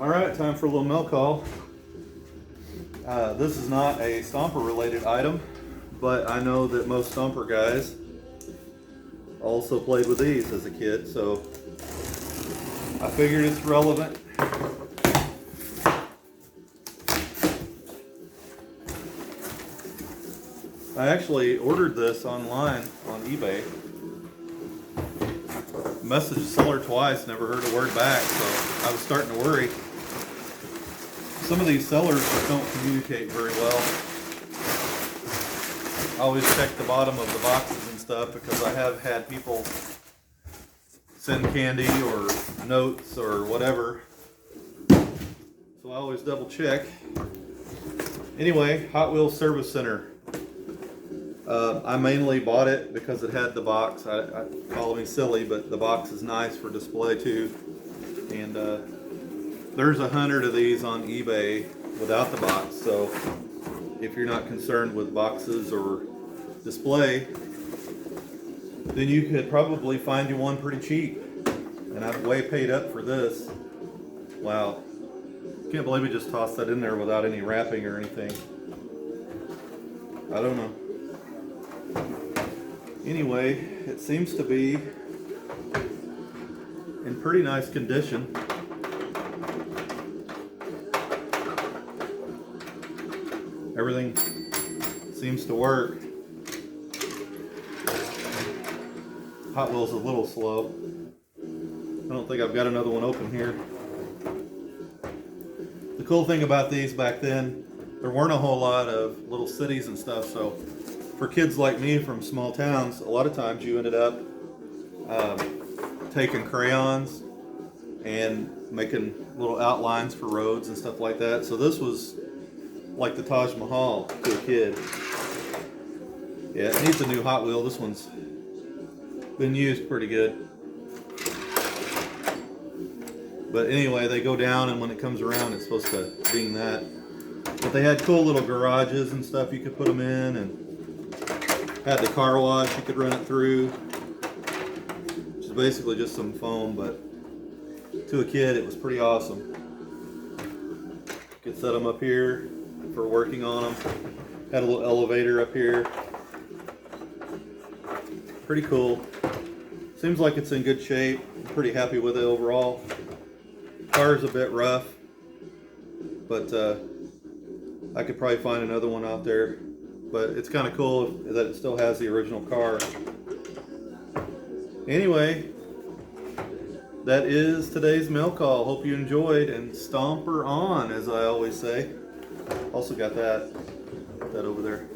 Alright, time for a little mail call. This is not a Stomper related item, but I know that most Stomper guys also played with these as a kid, so I figured it's relevant. I actually ordered this online on eBay. Messaged the seller twice, never heard a word back, so I was starting to worry. Some of these sellers just don't communicate very well. I always check the bottom of the boxes and stuff because I have had people send candy or notes or whatever. So I always double check. Anyway, Hot Wheels Service Center. I mainly bought it because it had the box. I call me silly, but the box is nice for display too. And there's 100 of these on eBay without the box. So if you're not concerned with boxes or display, then you could probably find you one pretty cheap. And I've way paid up for this. Wow. Can't believe we just tossed that in there without any wrapping or anything. I don't know. Anyway, it seems to be in pretty nice condition. Everything seems to work. Hot Wheels is a little slow. I don't think I've got another one open here. The cool thing about these back then, there weren't a whole lot of little cities and stuff, so for kids like me from small towns, a lot of times you ended up taking crayons and making little outlines for roads and stuff like that. So this was like the Taj Mahal to a kid. Yeah, it needs a new Hot Wheel. This one's been used pretty good. But anyway, they go down, and when it comes around, it's supposed to ding that. But they had cool little garages and stuff you could put them in, and had the car wash you could run it through, which is basically just some foam, but to a kid it was pretty awesome. Could set them up here for working on them. Had a little elevator up here. Pretty cool. Seems like it's in good shape. I'm pretty happy with it overall. Car's a bit rough, but I could probably find another one out there. But it's kind of cool that it still has the original car. Anyway, that is today's mail call. Hope you enjoyed, and Stomper on, as I always say. Also got that over there.